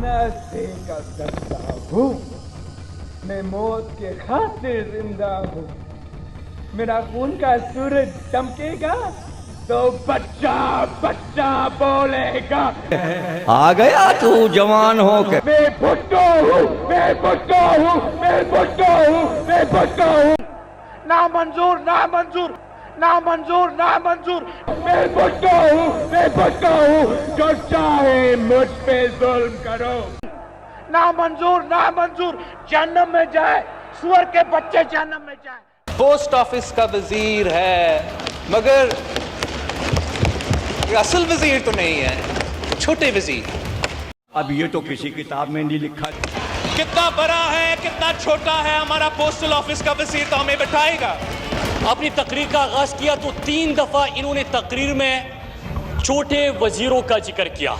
नशे का दस्ता हूँ, मैं मौत के खातिर जिंदा हूँ। मेरा खून का सूरज चमकेगा तो बच्चा बच्चा बोलेगा। आ गया तू जवान होकर। मैं भुट्टो हूँ, मैं भुट्टो हूँ, मैं भुट्टो हूँ, मैं भुट्टो हूँ। ना मंजूर, ना मंजूर, ना मंजूर, ना मंजूर। मैं भुट्टो हूँ, मैं भुट्टो हूँ, जो चाहे मुझ पे जुल्म करो। ना मंजूर, ना मंजूर। जहन्नम में जाए, सुअर के बच्चे जहन्नम में जाए। पोस्ट ऑफिस का वजीर है, मगर असल वजीर तो नहीं है, छोटे वजीर। अब ये तो किसी किताब में नहीं लिखा। कितना बड़ा है, कितना छोटा है हमारा पोस्टल ऑफिस का वजीर, तो हमें बताएगा। अपनी तकरीर का आगाज किया तो 3 दफा इन्होंने तकरीर में छोटे वजीरों का जिक्र किया।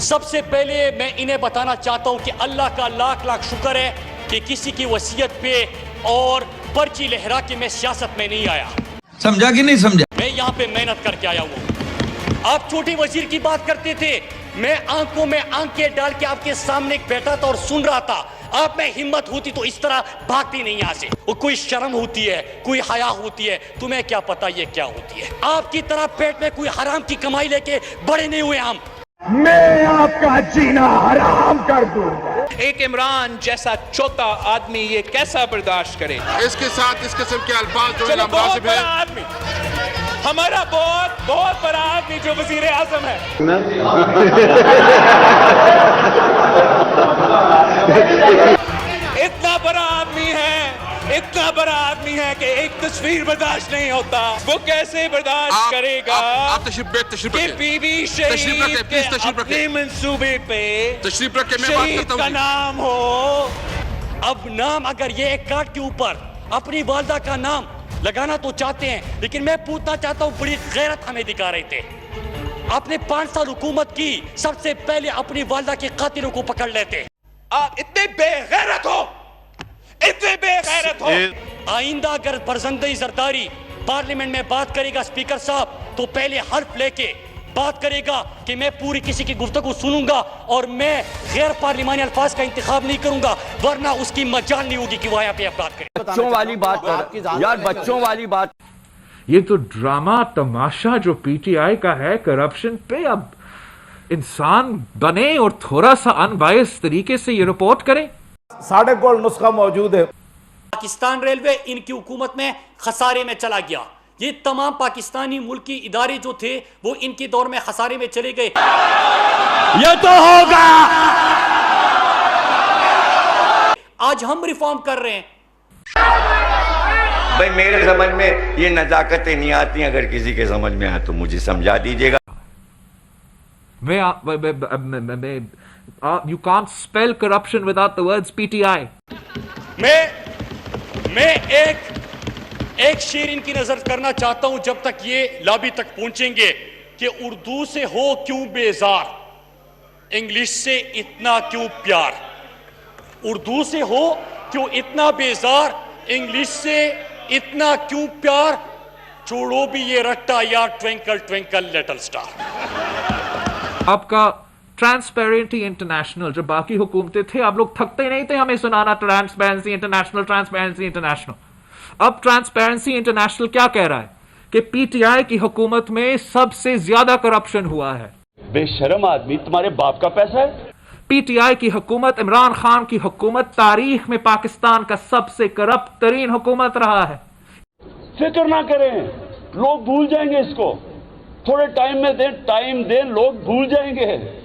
सबसे पहले मैं इन्हें बताना चाहता हूं कि अल्लाह का लाख लाख शुक्र है कि किसी की वसीयत पे और पर्ची लहरा के मैं सियासत में नहीं आया। समझा कि नहीं समझा? मैं यहाँ पे मेहनत करके आया हूँ। आप छोटे वजीर की बात करते थे, मैं आंखों में आंखें डाल के आपके सामने बैठा था और सुन रहा था। आप में हिम्मत होती तो इस तरह भागती नहीं यहाँ से। और कोई शर्म होती है, कोई हया होती है, तुम्हें क्या पता ये क्या होती है। आपकी तरह पेट में कोई हराम की कमाई लेके बड़े नहीं हुए हम। मैं आपका जीना हराम कर दूंगा। एक इमरान जैसा छोटा आदमी ये कैसा बर्दाश्त करे? इसके साथ इस किस्म के अल्फाज जो चलो, बहुत नामुनासिब बड़ा है। आदमी, हमारा बहुत बहुत बड़ा आदमी जो वजीर आजम है, इतना बड़ा आदमी है, इतना बड़ा आदमी है कि एक तस्वीर बर्दाश्त नहीं होता। वो कैसे बर्दाश्त करेगा आप तशरीफ कि बीबी शहीद के अपने मंसूबे पे तशरीफ रख के मैं बात शहीद करता का हूँ। नाम हो। अब नाम अगर ये एक कार्ड के ऊपर अपनी वालदा का नाम लगाना तो चाहते हैं, लेकिन मैं पूछना चाहता हूँ, बड़ी गैरत हमें दिखा रहे थे। आपने 5 साल हुकूमत की, सबसे पहले अपनी वालदा के कातिलों को पकड़ लेते। आप इतने बेगैरत हो, इतने बेगैरत हो। आइंदा अगर फर्जंदे जरदारी पार्लियामेंट में बात करेगा स्पीकर साहब, तो पहले हर्फ लेके बात करेगा कि मैं पूरी किसी की गुफ्तगू सुनूंगा और मैं गैर पार्लिमानी अल्फाज का इंतखाब नहीं करूंगा, वरना उसकी मजाल नहीं होगी कि वह यहाँ पे बात करे। बच्चों वाली बात कर यार, बच्चों वाली बात। ये तो ड्रामा तमाशा जो पीटीआई का है करप्शन पे, अब इंसान बने और थोड़ा सा अनबायस तरीके से ये रिपोर्ट करें। साढ़े को नुस्खा मौजूद है। पाकिस्तान रेलवे इनकी हुकूमत में खसारे में चला गया। ये तमाम पाकिस्तानी मुल्की इदारे जो थे वो इनके दौर में खसारे में चले गए। ये तो होगा। आज हम रिफॉर्म कर रहे हैं। भाई मेरे समझ में ये नजाकतें नहीं आती, अगर किसी के समझ में आए तो मुझे समझा दीजिएगा। You can't spell corruption without the words PTI. मैं एक शेर इनकी नजर करना चाहता हूं जब तक ये लॉबी तक पहुंचेंगे कि उर्दू से हो क्यों बेजार, इंग्लिश से इतना क्यों प्यार। उर्दू से हो क्यों इतना बेजार, इंग्लिश से इतना क्यों प्यार। छोड़ो भी ये रट्टा यार, ट्विंकल ट्विंकल लिटिल स्टार। आपका ट्रांसपेरेंसी इंटरनेशनल, जब बाकी हुकूमतें थे आप लोग थकते नहीं थे हमें सुनाना ट्रांसपेरेंसी इंटरनेशनल, ट्रांसपेरेंसी इंटरनेशनल। अब ट्रांसपेरेंसी इंटरनेशनल क्या कह रहा है कि पीटीआई की हुकूमत में सबसे ज्यादा करप्शन हुआ है। बेशरम आदमी, तुम्हारे बाप का पैसा है। पीटीआई की हुकूमत, इमरान खान की हुकूमत तारीख में पाकिस्तान का सबसे करप्ट तरीन हुकूमत रहा है। फिक्र ना करें, लोग भूल जाएंगे इसको। थोड़े टाइम में दें, टाइम दें, लोग भूल जाएंगे।